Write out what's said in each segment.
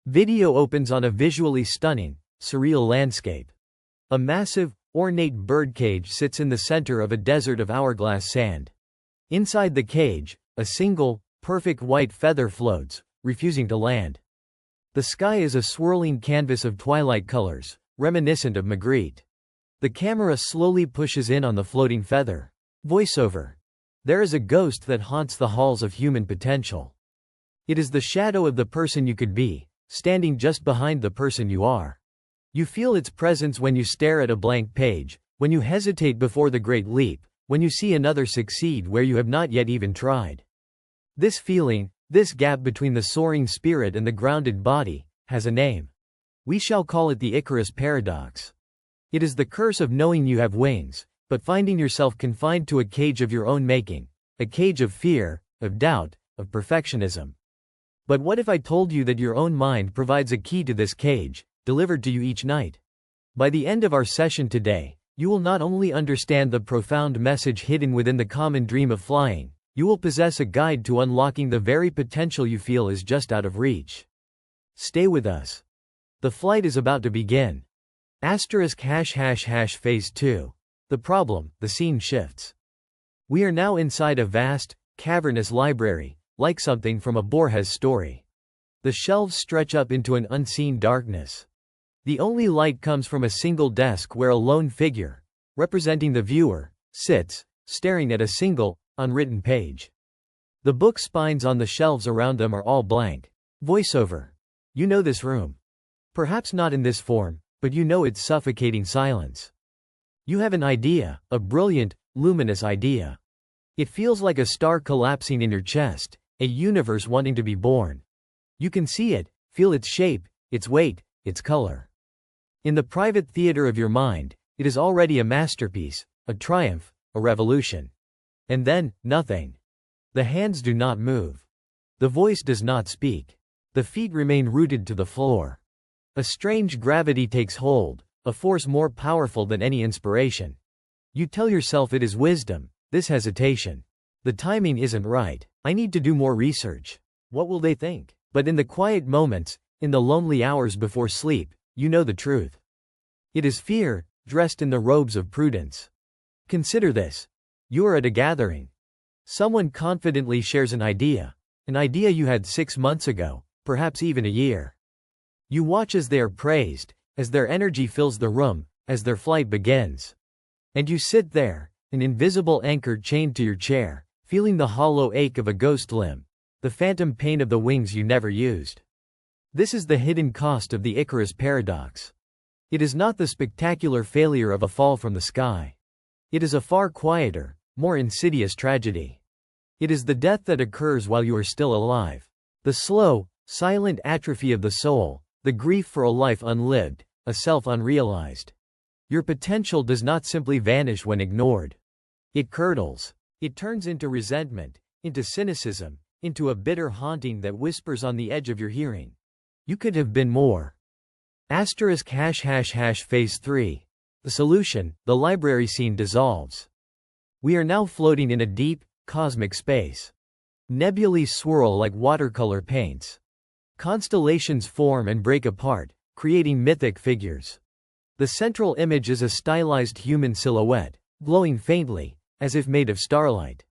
Video opens on a visually stunning, surreal landscape. A massive, ornate birdcage sits in the center of a desert of hourglass sand. Inside the cage, a single, perfect white feather floats, refusing to land. The sky is a swirling canvas of twilight colors, reminiscent of Magritte. The camera slowly pushes in on the floating feather. Voiceover. There is a ghost that haunts the halls of human potential. It is the shadow of the person you could be, standing just behind the person you are. You feel its presence when you stare at a blank page, when you hesitate before the great leap, when you see another succeed where you have not yet even tried. This feeling, this gap between the soaring spirit and the grounded body, has a name. We shall call it the Icarus paradox. It is the curse of knowing you have wings, but finding yourself confined to a cage of your own making, a cage of fear, of doubt, of perfectionism. But what if I told you that your own mind provides a key to this cage, delivered to you each night? By the end of our session today, you will not only understand the profound message hidden within the common dream of flying, you will possess a guide to unlocking the very potential you feel is just out of reach. Stay with us. The flight is about to begin. *### Phase 2. The problem, the scene shifts. We are now inside a vast, cavernous library, like something from a Borges story. The shelves stretch up into an unseen darkness. The only light comes from a single desk where a lone figure, representing the viewer, sits, staring at a single, unwritten page. The book spines on the shelves around them are all blank. Voiceover. You know this room. Perhaps not in this form, but you know its suffocating silence. You have an idea, a brilliant, luminous idea. It feels like a star collapsing in your chest, a universe wanting to be born. You can see it, feel its shape, its weight, its color. In the private theater of your mind, it is already a masterpiece, a triumph, a revolution. And then, nothing. The hands do not move. The voice does not speak. The feet remain rooted to the floor. A strange gravity takes hold, a force more powerful than any inspiration. You tell yourself it is wisdom, this hesitation. The timing isn't right. I need to do more research. What will they think? But in the quiet moments, in the lonely hours before sleep, you know the truth. It is fear, dressed in the robes of prudence. Consider this. You are at a gathering. Someone confidently shares an idea you had 6 months ago, perhaps even a year. You watch as they are praised, as their energy fills the room, as their flight begins. And you sit there, an invisible anchor chained to your chair, feeling the hollow ache of a ghost limb, the phantom pain of the wings you never used. This is the hidden cost of the Icarus paradox. It is not the spectacular failure of a fall from the sky. It is a far quieter, more insidious tragedy. It is the death that occurs while you are still alive. The slow, silent atrophy of the soul, the grief for a life unlived, a self unrealized. Your potential does not simply vanish when ignored. It curdles. It turns into resentment, into cynicism, into a bitter haunting that whispers on the edge of your hearing. You could have been more. *### Phase 3. The solution, the library scene dissolves. We are now floating in a deep, cosmic space. Nebulae swirl like watercolor paints. Constellations form and break apart, creating mythic figures. The central image is a stylized human silhouette, glowing faintly, as if made of starlight.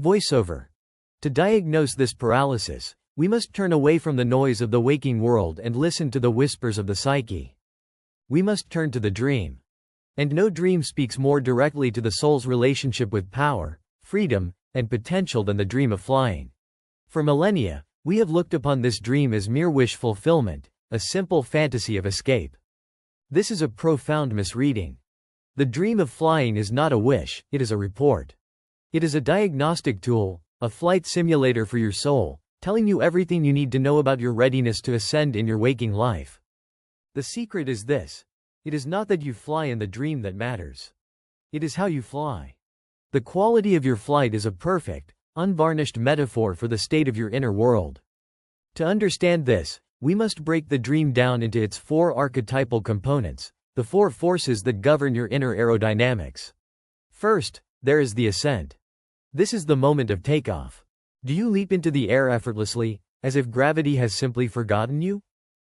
Voiceover. To diagnose this paralysis, we must turn away from the noise of the waking world and listen to the whispers of the psyche. We must turn to the dream. And no dream speaks more directly to the soul's relationship with power, freedom, and potential than the dream of flying. For millennia, we have looked upon this dream as mere wish fulfillment, a simple fantasy of escape. This is a profound misreading. The dream of flying is not a wish, it is a report. It is a diagnostic tool, a flight simulator for your soul, telling you everything you need to know about your readiness to ascend in your waking life. The secret is this. It is not that you fly in the dream that matters. It is how you fly. The quality of your flight is a perfect, unvarnished metaphor for the state of your inner world. To understand this, we must break the dream down into its 4 archetypal components, the 4 forces that govern your inner aerodynamics. First, there is the ascent. This is the moment of takeoff. Do you leap into the air effortlessly, as if gravity has simply forgotten you?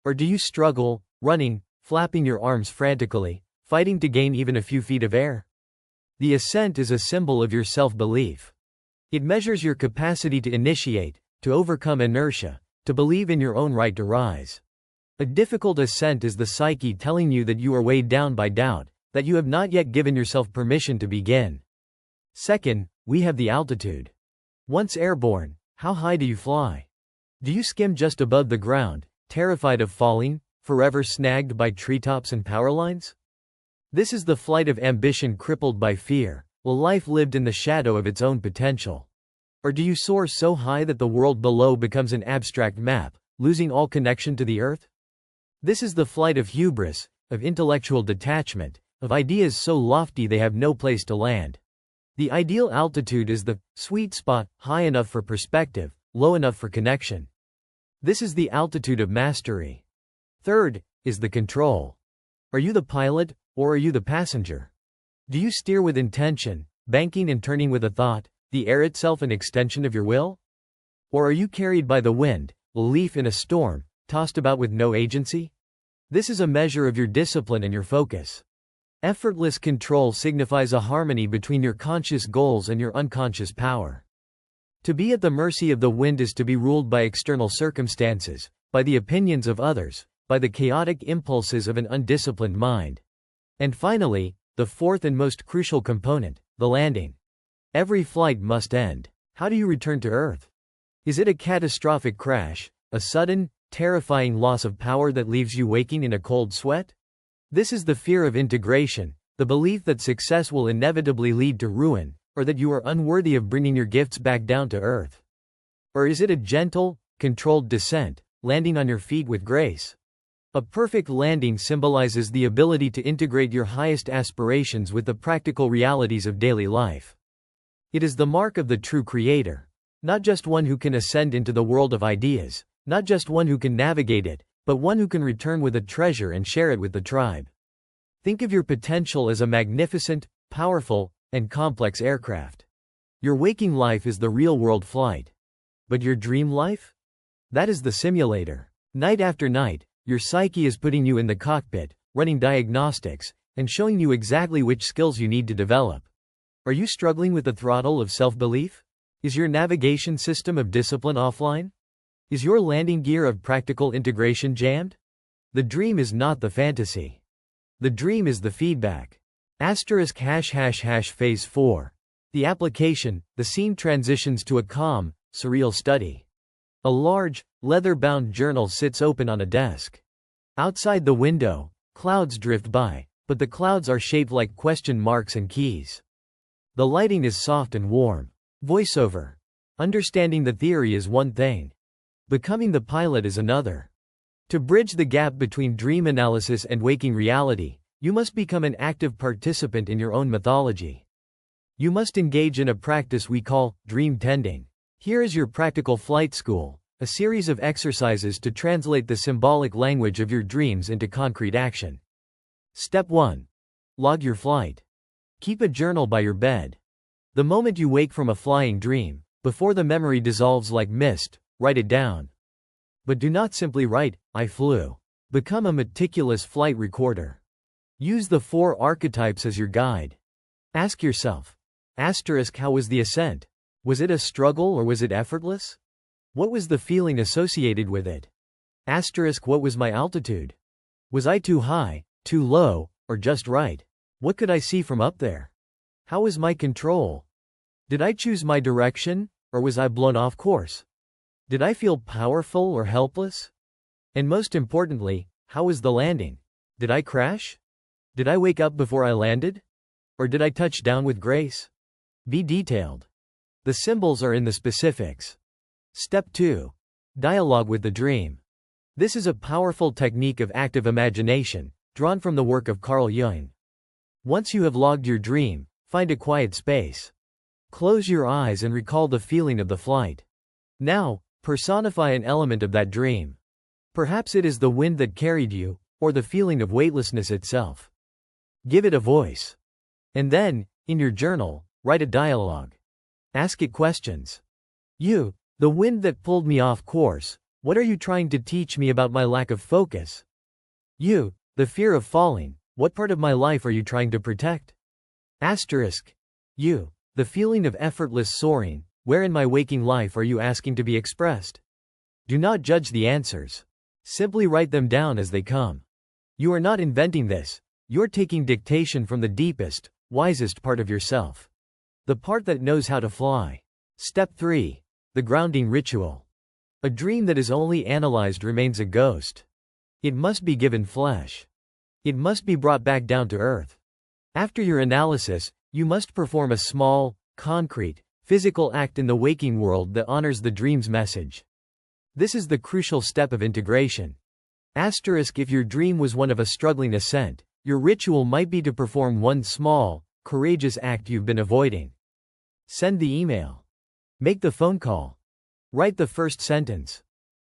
Or do you struggle, running, flapping your arms frantically, fighting to gain even a few feet of air? The ascent is a symbol of your self-belief. It measures your capacity to initiate, to overcome inertia, to believe in your own right to rise. A difficult ascent is the psyche telling you that you are weighed down by doubt, that you have not yet given yourself permission to begin. Second, we have the altitude. Once airborne, how high do you fly? Do you skim just above the ground, terrified of falling, forever snagged by treetops and power lines? This is the flight of ambition crippled by fear, a life lived in the shadow of its own potential. Or do you soar so high that the world below becomes an abstract map, losing all connection to the earth? This is the flight of hubris, of intellectual detachment, of ideas so lofty they have no place to land. The ideal altitude is the sweet spot, high enough for perspective, low enough for connection. This is the altitude of mastery. Third, is the control. Are you the pilot, or are you the passenger? Do you steer with intention, banking and turning with a thought, the air itself an extension of your will? Or are you carried by the wind, a leaf in a storm, tossed about with no agency? This is a measure of your discipline and your focus. Effortless control signifies a harmony between your conscious goals and your unconscious power. To be at the mercy of the wind is to be ruled by external circumstances, by the opinions of others, by the chaotic impulses of an undisciplined mind. And finally, the fourth and most crucial component, the landing. Every flight must end. How do you return to Earth? Is it a catastrophic crash, a sudden, terrifying loss of power that leaves you waking in a cold sweat? This is the fear of integration, the belief that success will inevitably lead to ruin, or that you are unworthy of bringing your gifts back down to earth. Or is it a gentle, controlled descent, landing on your feet with grace? A perfect landing symbolizes the ability to integrate your highest aspirations with the practical realities of daily life. It is the mark of the true creator, not just one who can ascend into the world of ideas, not just one who can navigate it, but one who can return with a treasure and share it with the tribe. Think of your potential as a magnificent, powerful, and complex aircraft. Your waking life is the real-world flight. But your dream life? That is the simulator. Night after night, your psyche is putting you in the cockpit, running diagnostics, and showing you exactly which skills you need to develop. Are you struggling with the throttle of self-belief? Is your navigation system of discipline offline? Is your landing gear of practical integration jammed? The dream is not the fantasy. The dream is the feedback. Phase 4. The application, the scene transitions to a calm, surreal study. A large, leather-bound journal sits open on a desk. Outside the window, clouds drift by, but the clouds are shaped like question marks and keys. The lighting is soft and warm. Voiceover. Understanding the theory is one thing. Becoming the pilot is another. To bridge the gap between dream analysis and waking reality, you must become an active participant in your own mythology. You must engage in a practice we call dream tending. Here is your practical flight school, a series of exercises to translate the symbolic language of your dreams into concrete action. Step 1. Log your flight. Keep a journal by your bed. The moment you wake from a flying dream, before the memory dissolves like mist, write it down. But do not simply write, "I flew." Become a meticulous flight recorder. Use the 4 archetypes as your guide. Ask yourself, how was the ascent? Was it a struggle or was it effortless? What was the feeling associated with it? What was my altitude? Was I too high, too low, or just right? What could I see from up there? How was my control? Did I choose my direction, or was I blown off course? Did I feel powerful or helpless? And most importantly, how was the landing? Did I crash? Did I wake up before I landed? Or did I touch down with grace? Be detailed. The symbols are in the specifics. Step 2. Dialogue with the dream. This is a powerful technique of active imagination, drawn from the work of Carl Jung. Once you have logged your dream, find a quiet space. Close your eyes and recall the feeling of the flight. Now, personify an element of that dream. Perhaps it is the wind that carried you, or the feeling of weightlessness itself. Give it a voice. And then, in your journal, write a dialogue. Ask it questions. The wind that pulled me off course, What are you trying to teach me about my lack of focus? You, the fear of falling, what part of my life are you trying to protect? Asterisk. You, the feeling of effortless soaring, where in my waking life are you asking to be expressed? Do not judge the answers. Simply write them down as they come. You are not inventing this, you're taking dictation from the deepest, wisest part of yourself. The part that knows how to fly. Step 3. The grounding ritual. A dream that is only analyzed remains a ghost. It must be given flesh. It must be brought back down to earth. After your analysis, you must perform a small, concrete, physical act in the waking world that honors the dream's message. This is the crucial step of integration. Asterisk. If your dream was one of a struggling ascent, your ritual might be to perform one small, courageous act you've been avoiding. Send the email. Make the phone call. Write the first sentence.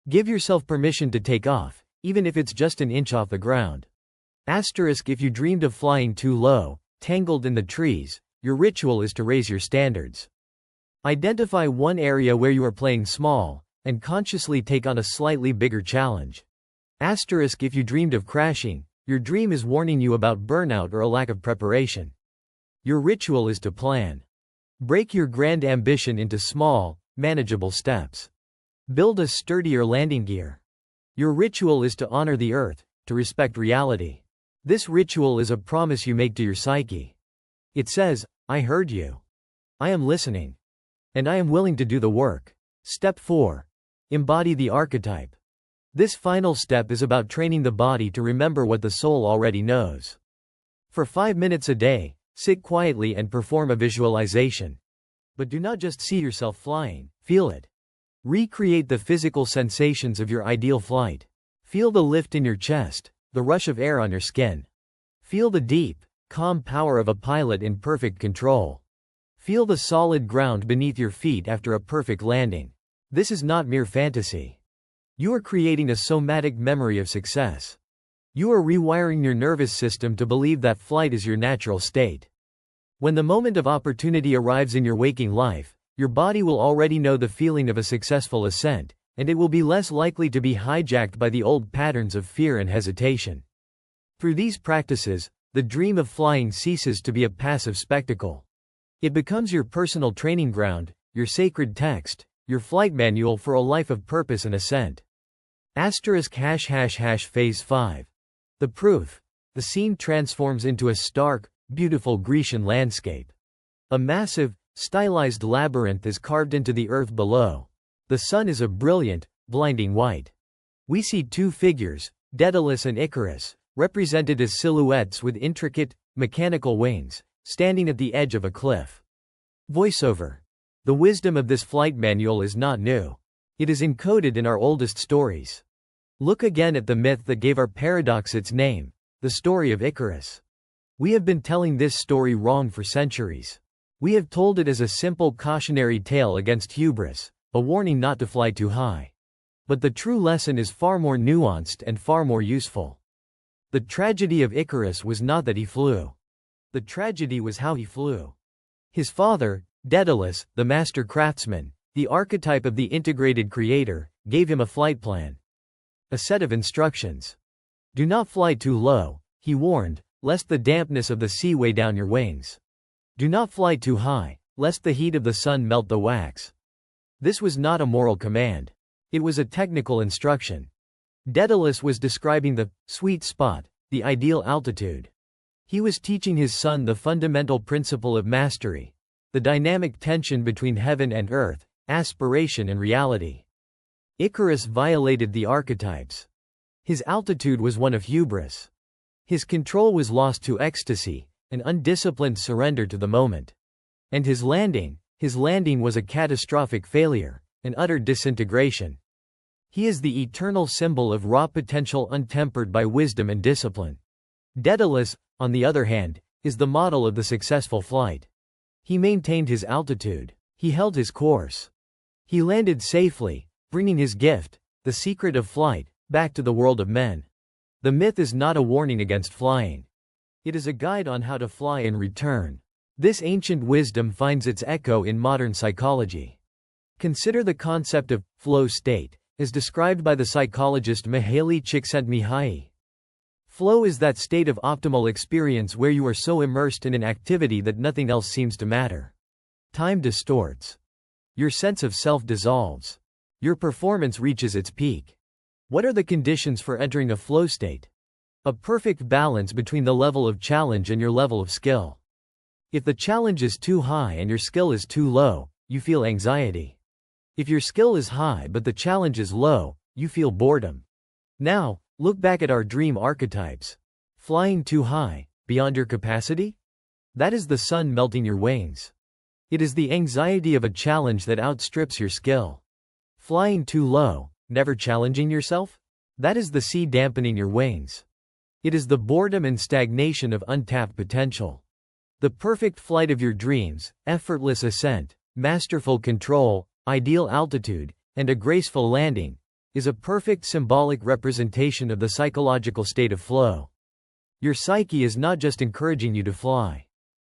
Give yourself permission to take off, even if it's just an inch off the ground. Asterisk. If you dreamed of flying too low, tangled in the trees, your ritual is to raise your standards. Identify one area where you are playing small, and consciously take on a slightly bigger challenge. Asterisk. If you dreamed of crashing, your dream is warning you about burnout or a lack of preparation. Your ritual is to plan. Break your grand ambition into small, manageable steps. Build a sturdier landing gear. Your ritual is to honor the earth, to respect reality. This ritual is a promise you make to your psyche. It says, I heard you. I am listening. And I am willing to do the work. Step 4. Embody the archetype. This final step is about training the body to remember what the soul already knows. For 5 minutes a day, sit quietly and perform a visualization. But do not just see yourself flying, feel it. Recreate the physical sensations of your ideal flight. Feel the lift in your chest, the rush of air on your skin. Feel the deep, calm power of a pilot in perfect control. Feel the solid ground beneath your feet after a perfect landing. This is not mere fantasy. You are creating a somatic memory of success. You are rewiring your nervous system to believe that flight is your natural state. When the moment of opportunity arrives in your waking life, your body will already know the feeling of a successful ascent, and it will be less likely to be hijacked by the old patterns of fear and hesitation. Through these practices, the dream of flying ceases to be a passive spectacle. It becomes your personal training ground, your sacred text, your flight manual for a life of purpose and ascent. Asterisk ### Phase 5. The proof. The scene transforms into a stark, beautiful Grecian landscape. A massive, stylized labyrinth is carved into the earth below. The sun is a brilliant, blinding white. We see two figures, Daedalus and Icarus, represented as silhouettes with intricate, mechanical wings, standing at the edge of a cliff. Voiceover. The wisdom of this flight manual is not new. It is encoded in our oldest stories. Look again at the myth that gave our paradox its name, the story of Icarus. We have been telling this story wrong for centuries. We have told it as a simple cautionary tale against hubris, a warning not to fly too high. But the true lesson is far more nuanced and far more useful. The tragedy of Icarus was not that he flew. The tragedy was how he flew. His father, Daedalus, the master craftsman, the archetype of the integrated creator, gave him a flight plan. A set of instructions. Do not fly too low, he warned, lest the dampness of the sea weigh down your wings. Do not fly too high, lest the heat of the sun melt the wax. This was not a moral command. It was a technical instruction. Daedalus was describing the sweet spot, the ideal altitude. He was teaching his son the fundamental principle of mastery, the dynamic tension between heaven and earth, aspiration and reality. Icarus violated the archetypes. His altitude was one of hubris. His control was lost to ecstasy, an undisciplined surrender to the moment. And his landing was a catastrophic failure, an utter disintegration. He is the eternal symbol of raw potential untempered by wisdom and discipline. Daedalus, on the other hand, is the model of the successful flight. He maintained his altitude. He held his course. He landed safely, bringing his gift, the secret of flight, back to the world of men. The myth is not a warning against flying. It is a guide on how to fly in return. This ancient wisdom finds its echo in modern psychology. Consider the concept of flow state, as described by the psychologist Mihaly Csikszentmihalyi. Flow is that state of optimal experience where you are so immersed in an activity that nothing else seems to matter. Time distorts. Your sense of self dissolves. Your performance reaches its peak. What are the conditions for entering a flow state? A perfect balance between the level of challenge and your level of skill. If the challenge is too high and your skill is too low, you feel anxiety. If your skill is high but the challenge is low, you feel boredom. Now, look back at our dream archetypes. Flying too high, beyond your capacity? That is the sun melting your wings. It is the anxiety of a challenge that outstrips your skill. Flying too low, never challenging yourself? That is the sea dampening your wings. It is the boredom and stagnation of untapped potential. The perfect flight of your dreams, effortless ascent, masterful control, ideal altitude, and a graceful landing, is a perfect symbolic representation of the psychological state of flow. Your psyche is not just encouraging you to fly.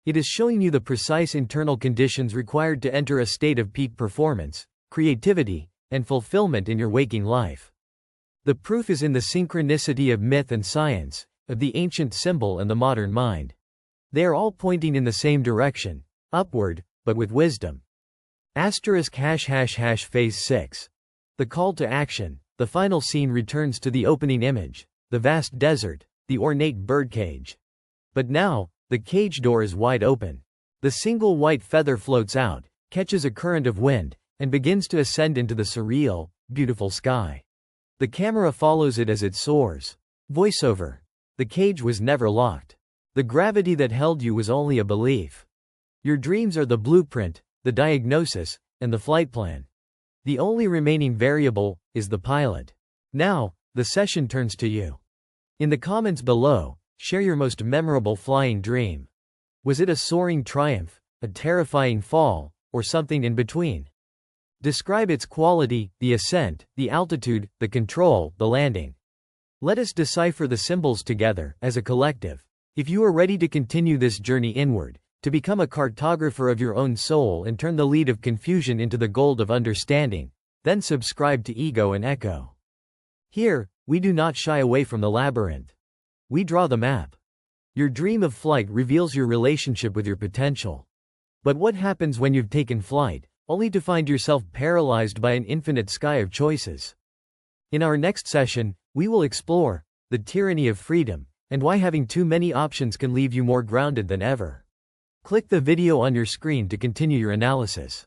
It is showing you the precise internal conditions required to enter a state of peak performance, creativity, and fulfillment in your waking life. The proof is in the synchronicity of myth and science, of the ancient symbol and the modern mind. They are all pointing in the same direction, upward, but with wisdom. Phase 6. The call to action. The final scene returns to the opening image, the vast desert, the ornate birdcage. But now, the cage door is wide open. The single white feather floats out, catches a current of wind, and begins to ascend into the surreal, beautiful sky. The camera follows it as it soars. Voiceover. The cage was never locked. The gravity that held you was only a belief. Your dreams are the blueprint, the diagnosis, and the flight plan. The only remaining variable is the pilot. Now, the session turns to you. In the comments below, share your most memorable flying dream. Was it a soaring triumph, a terrifying fall, or something in between? Describe its quality, the ascent, the altitude, the control, the landing. Let us decipher the symbols together, as a collective. If you are ready to continue this journey inward, to become a cartographer of your own soul and turn the lead of confusion into the gold of understanding, then subscribe to Ego and Echo. Here, we do not shy away from the labyrinth. We draw the map. Your dream of flight reveals your relationship with your potential. But what happens when you've taken flight, only to find yourself paralyzed by an infinite sky of choices? In our next session, we will explore the tyranny of freedom, and why having too many options can leave you more grounded than ever. Click the video on your screen to continue your analysis.